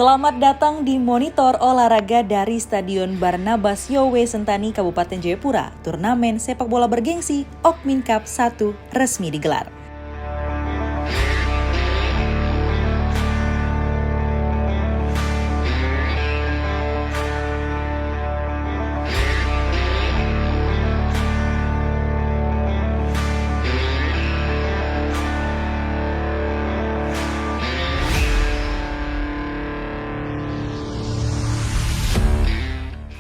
Selamat datang di Monitor Olahraga dari Stadion Barnabas Yowe Sentani, Kabupaten Jayapura. Turnamen sepak bola bergengsi Okmin Cup 1 resmi digelar.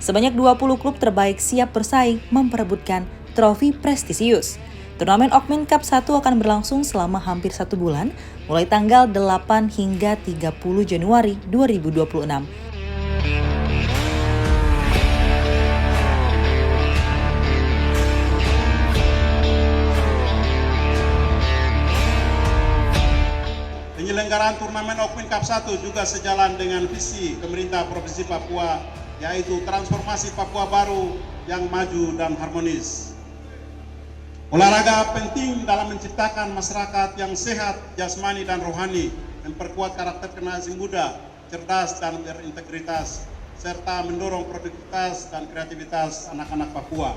Sebanyak 20 klub terbaik siap bersaing memperebutkan trofi prestisius. Turnamen Okmin Cup 1 akan berlangsung selama hampir 1 bulan, mulai tanggal 8 hingga 30 Januari 2026. Penyelenggaraan turnamen Okmin Cup 1 juga sejalan dengan visi pemerintah Provinsi Papua, yaitu transformasi Papua baru yang maju dan harmonis. Olahraga penting dalam menciptakan masyarakat yang sehat jasmani dan rohani, memperkuat karakter generasi muda, cerdas dan berintegritas, serta mendorong produktivitas dan kreativitas anak-anak Papua.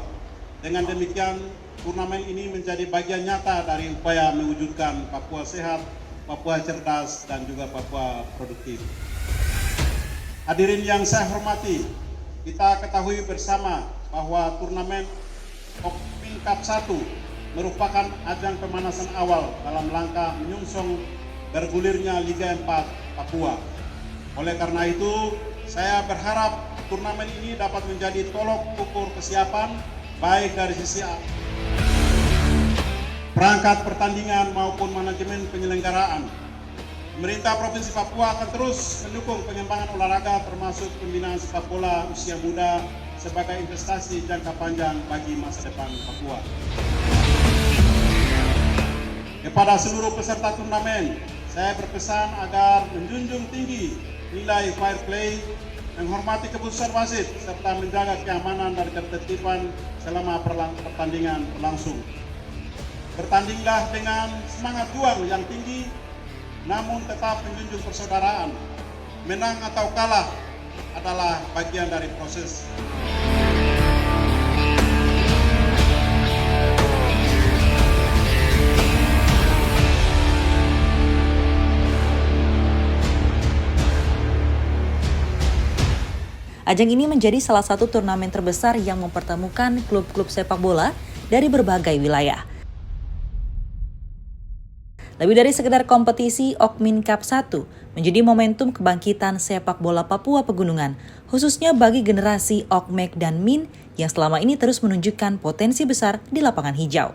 Dengan demikian, turnamen ini menjadi bagian nyata dari upaya mewujudkan Papua sehat, Papua cerdas, dan juga Papua produktif. Hadirin yang saya hormati, kita ketahui bersama bahwa turnamen Okmin Cup 1 merupakan ajang pemanasan awal dalam langkah menyongsong bergulirnya Liga 4 Papua. Oleh karena itu, saya berharap turnamen ini dapat menjadi tolok ukur kesiapan baik dari sisi perangkat pertandingan maupun manajemen penyelenggaraan. Pemerintah Provinsi Papua akan terus mendukung pengembangan olahraga termasuk pembinaan sepak bola usia muda sebagai investasi jangka panjang bagi masa depan Papua. Kepada seluruh peserta turnamen, saya berpesan agar menjunjung tinggi nilai fair play, menghormati keputusan wasit, serta menjaga keamanan dan ketertiban selama pertandingan berlangsung. Bertandinglah dengan semangat juang yang tinggi, namun tetap menjunjung persaudaraan. Menang atau kalah adalah bagian dari proses. Ajang ini menjadi salah satu turnamen terbesar yang mempertemukan klub-klub sepak bola dari berbagai wilayah. Lebih dari sekedar kompetisi, Okmin Cup 1 menjadi momentum kebangkitan sepak bola Papua Pegunungan, khususnya bagi generasi Okmek dan Min yang selama ini terus menunjukkan potensi besar di lapangan hijau.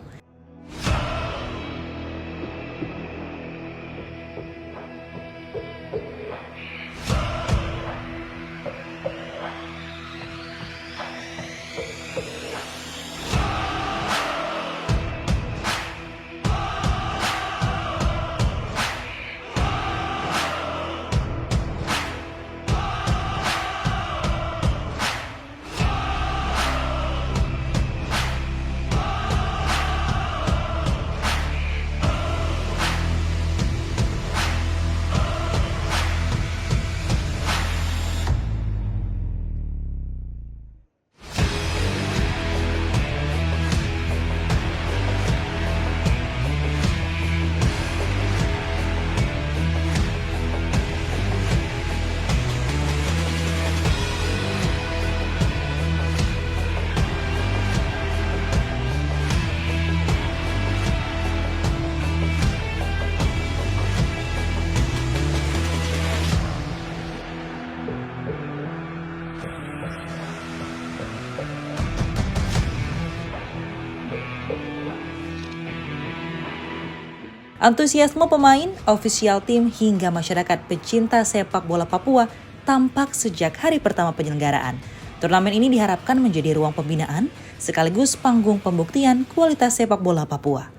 Antusiasme pemain, ofisial tim, hingga masyarakat pecinta sepak bola Papua tampak sejak hari pertama penyelenggaraan. Turnamen ini diharapkan menjadi ruang pembinaan sekaligus panggung pembuktian kualitas sepak bola Papua.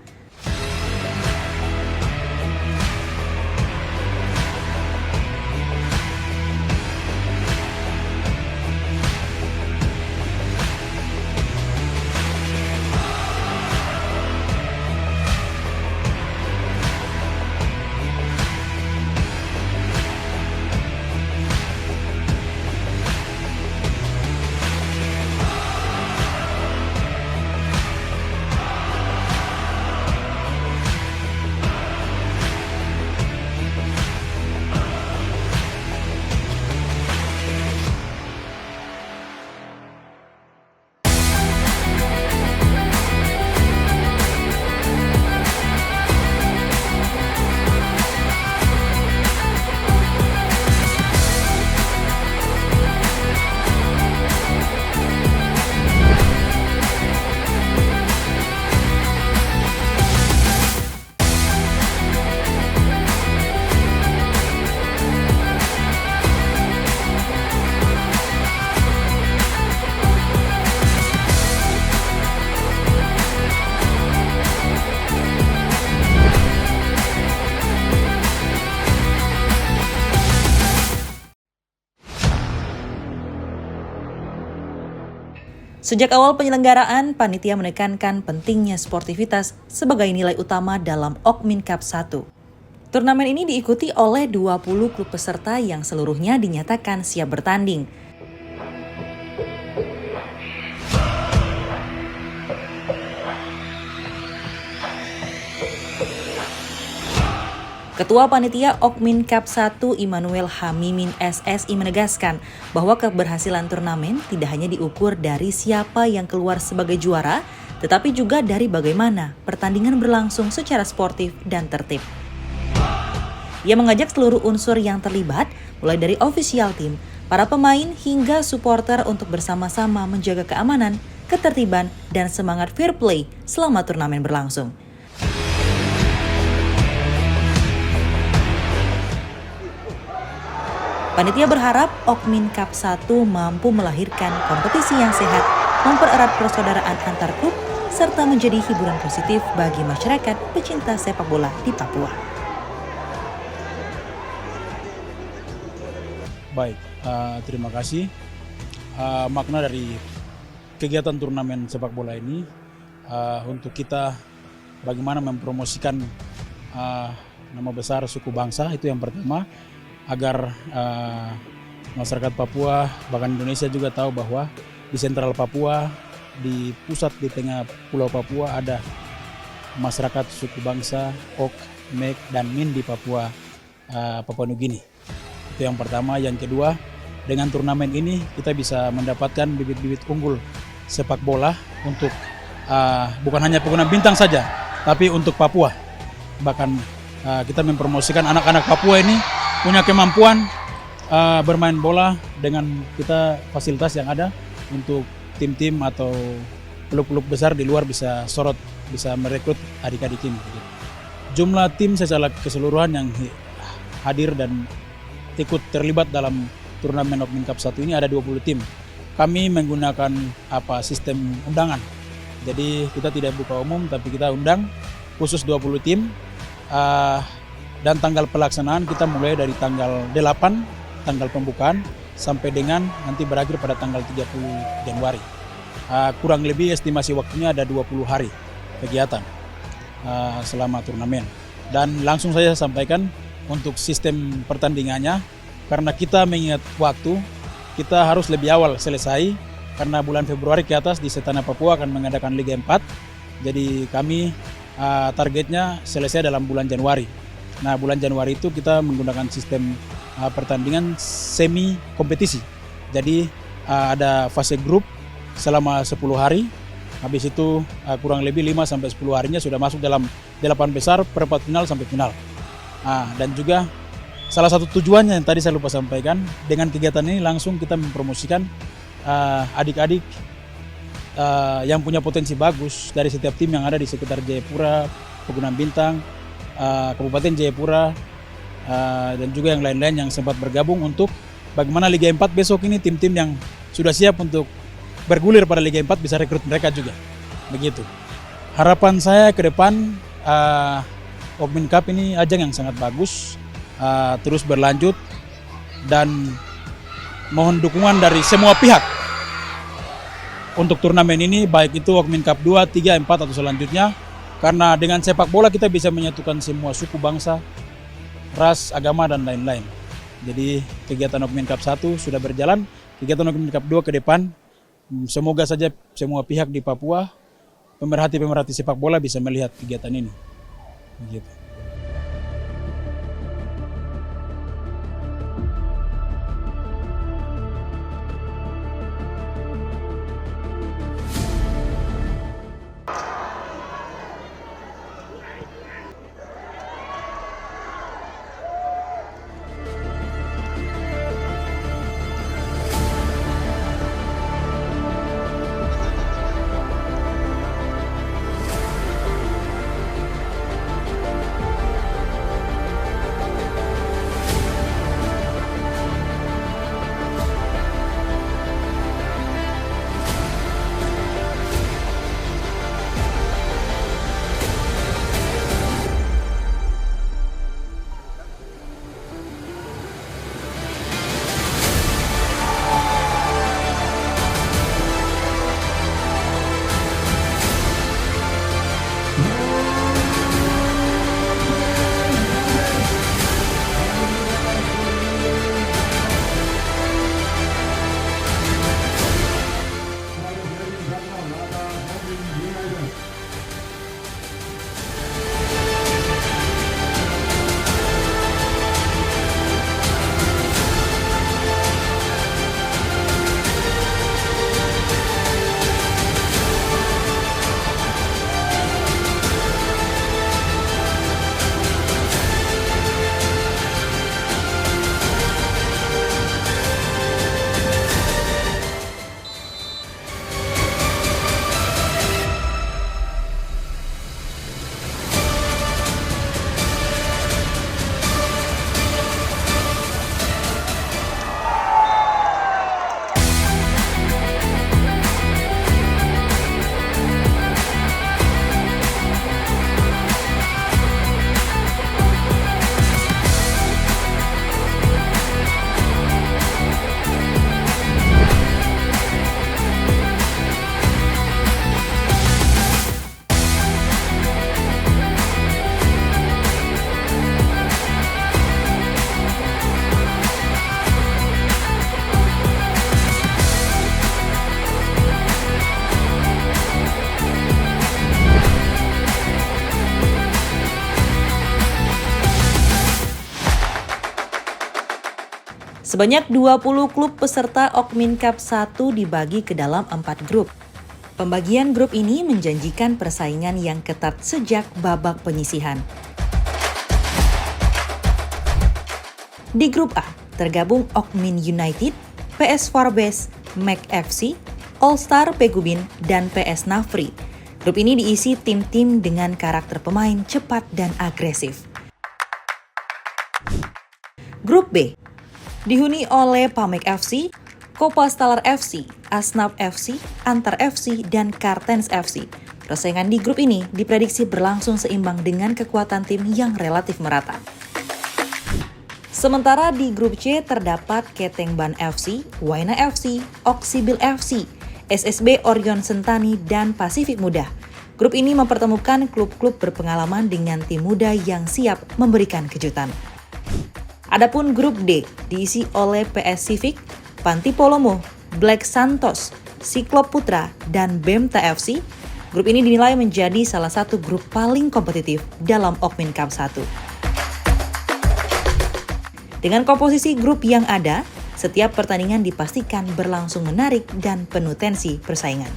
Sejak awal penyelenggaraan, panitia menekankan pentingnya sportivitas sebagai nilai utama dalam Okmin Cup 1. Turnamen ini diikuti oleh 20 klub peserta yang seluruhnya dinyatakan siap bertanding. Ketua Panitia Okmin Cup 1 Immanuel Hamimin SSI menegaskan bahwa keberhasilan turnamen tidak hanya diukur dari siapa yang keluar sebagai juara, tetapi juga dari bagaimana pertandingan berlangsung secara sportif dan tertib. Ia mengajak seluruh unsur yang terlibat, mulai dari official team, para pemain hingga supporter untuk bersama-sama menjaga keamanan, ketertiban, dan semangat fair play selama turnamen berlangsung. Panitia berharap Okmin Cup 1 mampu melahirkan kompetisi yang sehat, mempererat persaudaraan antar klub, serta menjadi hiburan positif bagi masyarakat pecinta sepak bola di Papua. Baik, terima kasih. Makna dari kegiatan turnamen sepak bola ini untuk kita bagaimana mempromosikan nama besar suku bangsa, itu yang pertama, agar masyarakat Papua bahkan Indonesia juga tahu bahwa di sentral Papua, di pusat di tengah pulau Papua ada masyarakat suku bangsa Ok, Mek, dan Min di Papua, Papua Nugini. Itu yang pertama. Yang kedua, dengan turnamen ini kita bisa mendapatkan bibit-bibit unggul sepak bola untuk bukan hanya Pegunungan Bintang saja, tapi untuk Papua. Bahkan kita mempromosikan anak-anak Papua ini punya kemampuan bermain bola dengan kita fasilitas yang ada untuk tim-tim atau klub-klub besar di luar bisa sorot, bisa merekrut adik-adik tim. Jumlah tim secara keseluruhan yang hadir dan ikut terlibat dalam turnamen Okmin Cup 1 ini ada 20 tim. Kami menggunakan sistem undangan. Jadi kita tidak buka umum, tapi kita undang khusus 20 tim. Dan tanggal pelaksanaan kita mulai dari tanggal 8, tanggal pembukaan, sampai dengan nanti berakhir pada tanggal 30 Januari. Kurang lebih estimasi waktunya ada 20 hari kegiatan selama turnamen. Dan langsung saya sampaikan untuk sistem pertandingannya, karena kita mengingat waktu, kita harus lebih awal selesai, karena bulan Februari ke atas di Setana Papua akan mengadakan Liga 4. Jadi kami targetnya selesai dalam bulan Januari. Nah, bulan Januari itu kita menggunakan sistem pertandingan semi kompetisi. Jadi ada fase grup selama 10 hari. Habis itu kurang lebih 5-10 harinya sudah masuk dalam 8 besar, perempat final sampai final. Dan juga salah satu tujuannya yang tadi saya lupa sampaikan, dengan kegiatan ini langsung kita mempromosikan adik-adik yang punya potensi bagus dari setiap tim yang ada di sekitar Jayapura, Pegunungan Bintang, Kabupaten Jayapura, dan juga yang lain-lain yang sempat bergabung untuk bagaimana Liga 4 besok ini tim-tim yang sudah siap untuk bergulir pada Liga 4 bisa rekrut mereka juga. Begitu. Harapan saya ke depan Okmin Cup ini ajang yang sangat bagus, terus berlanjut, dan mohon dukungan dari semua pihak untuk turnamen ini, baik itu Okmin Cup 2, 3, 4 atau selanjutnya. Karena dengan sepak bola kita bisa menyatukan semua suku bangsa, ras, agama, dan lain-lain. Jadi kegiatan Okmin Cup 1 sudah berjalan, kegiatan Okmin Cup 2 ke depan, semoga saja semua pihak di Papua, pemerhati-pemerhati sepak bola bisa melihat kegiatan ini. Begitu. Sebanyak 20 klub peserta Okmin Cup 1 dibagi ke dalam 4 grup. Pembagian grup ini menjanjikan persaingan yang ketat sejak babak penyisihan. Di grup A, tergabung Okmin United, PS Forbes, Mac FC, All Star Pegubin, dan PS Nafri. Grup ini diisi tim-tim dengan karakter pemain cepat dan agresif. Grup B dihuni oleh Pamek FC, Kopastalar FC, Asnaf FC, Antar FC, dan Kartens FC. Persaingan di grup ini diprediksi berlangsung seimbang dengan kekuatan tim yang relatif merata. Sementara di grup C terdapat Ketengban FC, Waina FC, Oksibil FC, SSB Orion Sentani, dan Pasifik Muda. Grup ini mempertemukan klub-klub berpengalaman dengan tim muda yang siap memberikan kejutan. Adapun grup D diisi oleh PS Civic, Panti Polomo, Black Santos, Siklop Putra, dan Bemta FC. Grup ini dinilai menjadi salah satu grup paling kompetitif dalam Okmin Cup 1. Dengan komposisi grup yang ada, setiap pertandingan dipastikan berlangsung menarik dan penuh tensi persaingan.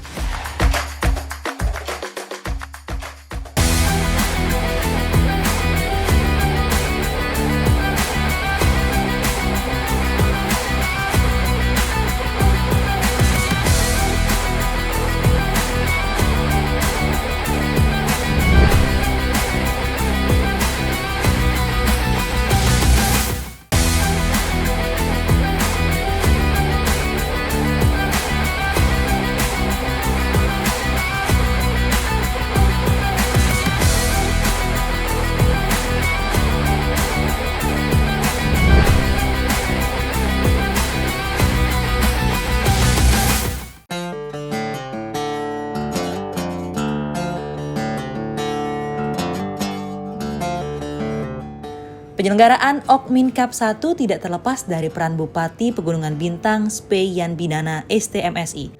Penyelenggaraan Okmin Cup 1 tidak terlepas dari peran Bupati Pegunungan Bintang Speyan Bidana STMSI.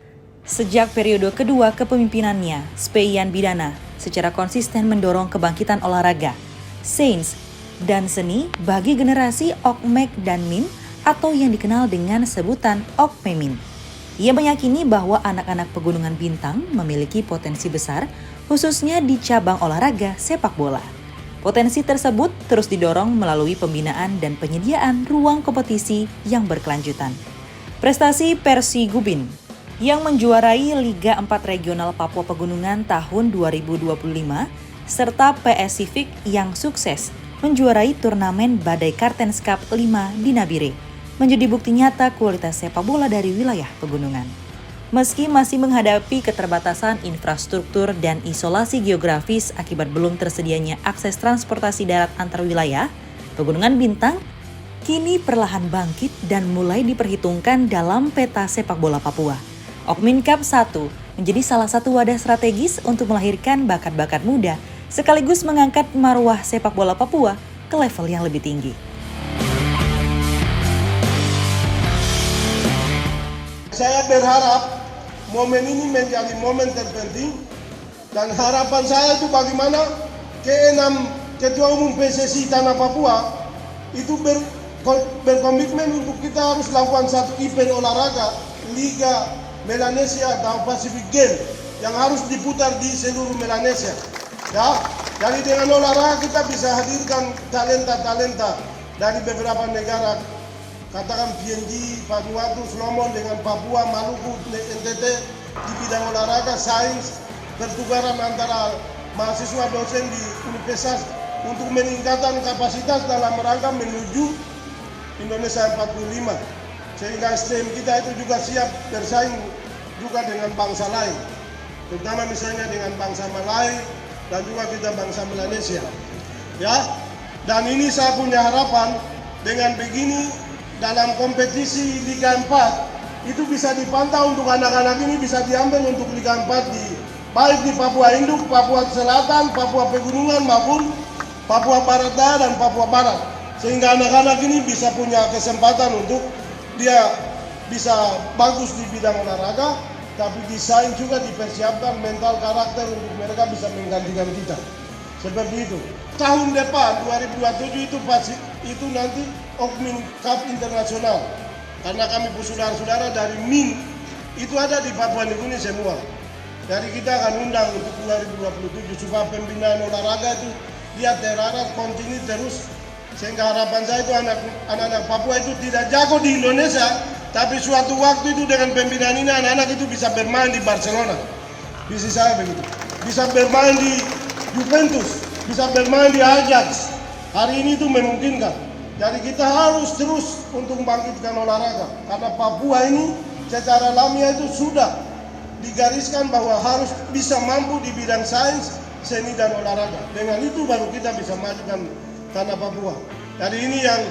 Sejak periode kedua kepemimpinannya, Speyan Bidana secara konsisten mendorong kebangkitan olahraga, sains, dan seni bagi generasi Okmek dan Min atau yang dikenal dengan sebutan Okmemin. Ia meyakini bahwa anak-anak Pegunungan Bintang memiliki potensi besar, khususnya di cabang olahraga sepak bola. Potensi tersebut terus didorong melalui pembinaan dan penyediaan ruang kompetisi yang berkelanjutan. Prestasi Persigubin yang menjuarai Liga 4 Regional Papua Pegunungan tahun 2025 serta PS Civic yang sukses menjuarai turnamen Badai Kartens Cup 5 di Nabire menjadi bukti nyata kualitas sepak bola dari wilayah pegunungan. Meski masih menghadapi keterbatasan infrastruktur dan isolasi geografis akibat belum tersedianya akses transportasi darat antar wilayah, Pegunungan Bintang kini perlahan bangkit dan mulai diperhitungkan dalam peta sepak bola Papua. Okmin Cup 1 menjadi salah satu wadah strategis untuk melahirkan bakat-bakat muda sekaligus mengangkat marwah sepak bola Papua ke level yang lebih tinggi. Saya berharap momen ini menjadi momen terpenting dan harapan saya itu bagaimana ke-6 Ketua Umum PSSI Tanah Papua itu berkomitmen untuk kita harus lakukan satu event olahraga Liga Melanesia dan Pacific Game yang harus diputar di seluruh Melanesia. Ya, jadi dengan olahraga kita bisa hadirkan talenta-talenta dari beberapa negara. Katakan PNG, Vanuatu, Solomon dengan Papua, Maluku, NTT di bidang olahraga, sains, pertukaran antara mahasiswa dosen di universitas untuk meningkatkan kapasitas dalam rangka menuju Indonesia 45. Sehingga STM kita itu juga siap bersaing juga dengan bangsa lain. Terutama misalnya dengan bangsa Malay dan juga kita bangsa Melanesia. Ya, dan ini saya punya harapan dengan begini dalam kompetisi Liga 4 itu bisa dipantau untuk anak-anak ini bisa diambil untuk Liga 4 baik di Papua Induk, Papua Selatan, Papua Pegunungan maupun Papua Barat Daya dan Papua Barat. Sehingga anak-anak ini bisa punya kesempatan untuk dia bisa bagus di bidang olahraga, tapi desain juga dipersiapkan mental karakter untuk mereka bisa menggantikan kita. Seperti itu. Tahun depan 2027 itu nanti Okmin Cup Internasional karena kami saudara-saudara dari MIN itu ada di Papua Nugini semua. Jadi kita akan undang untuk 2027 supaya pembinaan olahraga itu dia terarah kontinu terus, sehingga harapan saya itu anak-anak Papua itu tidak jago di Indonesia, tapi suatu waktu itu dengan pembinaan ini anak-anak itu bisa bermain di Barcelona, visi saya begitu, bisa bermain di Juventus, bisa bermain di Ajax. Hari ini itu memungkinkan. Jadi kita harus terus untuk membangkitkan olahraga, karena Papua ini secara alamiah itu sudah digariskan bahwa harus bisa mampu di bidang sains, seni dan olahraga. Dengan itu baru kita bisa majukan tanah Papua. Jadi ini yang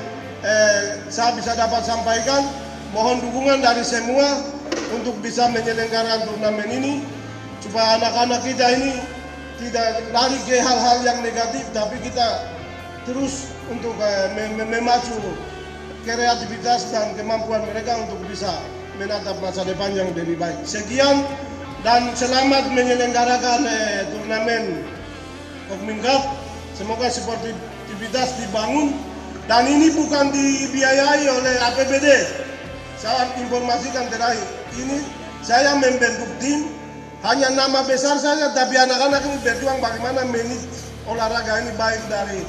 saya bisa dapat sampaikan. Mohon dukungan dari semua untuk bisa menyelenggarakan turnamen ini, supaya anak-anak kita ini tidak lari ke hal-hal yang negatif, tapi kita terus untuk memacu kreativitas dan kemampuan mereka untuk bisa menatap masa depan yang lebih baik. Sekian dan selamat menyelenggarakan turnamen Okmin Cup. Semoga sportivitas dibangun dan ini bukan dibiayai oleh APBD. Saya informasikan terakhir, ini saya membentuk tim, hanya nama besar saja, tapi anak-anak ini berjuang bagaimana manage olahraga ini, baik dari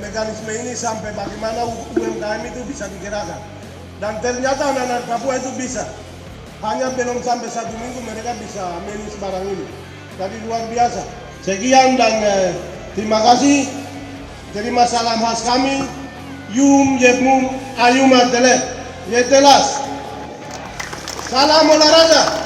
mekanisme ini sampai bagaimana UMKM itu bisa digerakkan. Dan ternyata anak-anak Papua itu bisa. Hanya belum sampai 1 minggu mereka bisa manage barang ini. Jadi luar biasa. Sekian dan terima kasih. Terima salam khas kami. Yum Yepmum Ayuma Telep. Yetelas. Salam olahraga.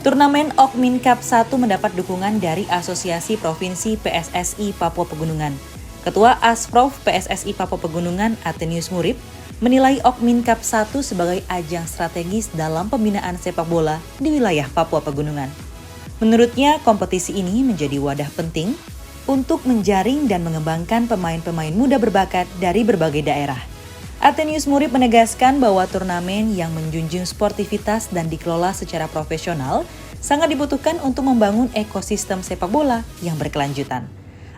Turnamen Okmin Cup 1 mendapat dukungan dari Asosiasi Provinsi PSSI Papua Pegunungan. Ketua Asprof PSSI Papua Pegunungan, Athenius Murib, menilai Okmin Cup 1 sebagai ajang strategis dalam pembinaan sepak bola di wilayah Papua Pegunungan. Menurutnya, kompetisi ini menjadi wadah penting untuk menjaring dan mengembangkan pemain-pemain muda berbakat dari berbagai daerah. Athenius Murib menegaskan bahwa turnamen yang menjunjung sportivitas dan dikelola secara profesional sangat dibutuhkan untuk membangun ekosistem sepak bola yang berkelanjutan.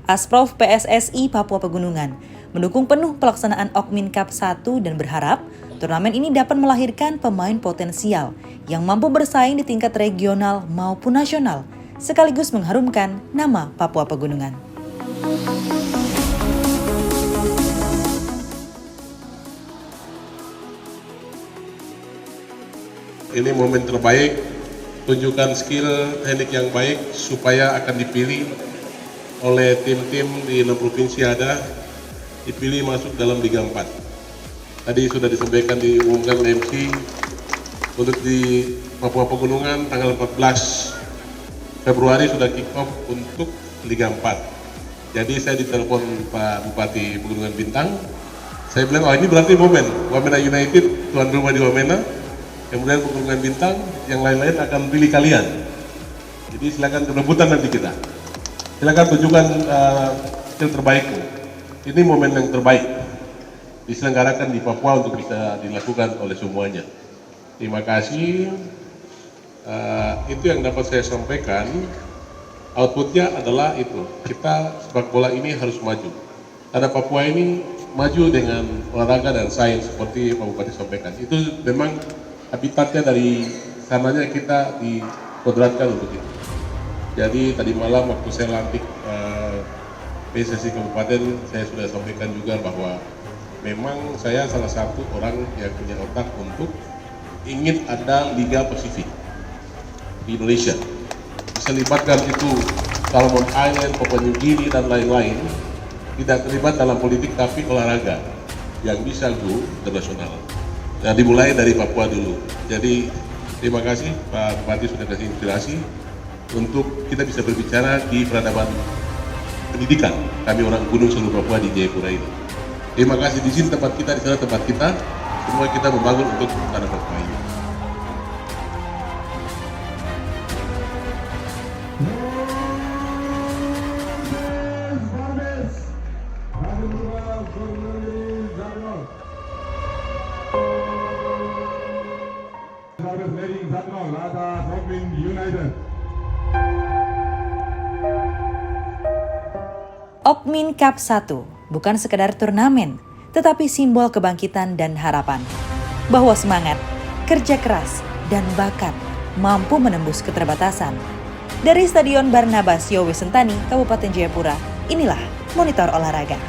Asprof PSSI Papua Pegunungan mendukung penuh pelaksanaan Okmin Cup 1 dan berharap turnamen ini dapat melahirkan pemain potensial yang mampu bersaing di tingkat regional maupun nasional, sekaligus mengharumkan nama Papua Pegunungan. Ini momen terbaik, tunjukkan skill teknik yang baik supaya akan dipilih oleh tim-tim di 6 provinsi ada, dipilih masuk dalam Liga 4. Tadi sudah disampaikan, diumumkan oleh MC untuk di Papua Pegunungan tanggal 14 Februari sudah kick off untuk Liga 4. Jadi saya ditelepon Pak Bupati Pegunungan Bintang, saya bilang, oh ini berarti momen Wamena United tuan rumah di Wamena, kemudian Pegunungan Bintang, yang lain-lain akan pilih kalian. Jadi silakan rebutan nanti kita. Silakan tunjukkan skill terbaikmu. Ini momen yang terbaik. diselenggarakan di Papua untuk bisa dilakukan oleh semuanya. Terima kasih. Itu yang dapat saya sampaikan. Outputnya adalah itu, kita sepak bola ini harus maju. Karena Papua ini maju dengan olahraga dan sains seperti Pak Bupati sampaikan. Itu memang habitatnya dari sananya kita dikodratkan untuk itu. Jadi tadi malam waktu saya lantik PSSI Kabupaten, saya sudah sampaikan juga bahwa memang saya salah satu orang yang punya otak untuk ingin ada Liga Pasifik di Indonesia. Bisa libatkan itu Solomon Island, Papua New Guinea dan lain-lain. Tidak terlibat dalam politik tapi olahraga yang bisa go internasional. Dan dimulai dari Papua dulu. Jadi terima kasih Pak Bupati sudah kasih inspirasi untuk kita bisa berbicara di peradaban pendidikan. Kami orang gunung seluruh Papua di Jayapura ini. Terima kasih, di sini tempat kita, di sana tempat kita. Semua kita membangun untuk tanah Papua ini. Okmin Cup 1 bukan sekedar turnamen, tetapi simbol kebangkitan dan harapan. Bahwa semangat, kerja keras, dan bakat mampu menembus keterbatasan. Dari Stadion Barnabas Yowe Sentani, Kabupaten Jayapura, inilah Monitor Olahraga.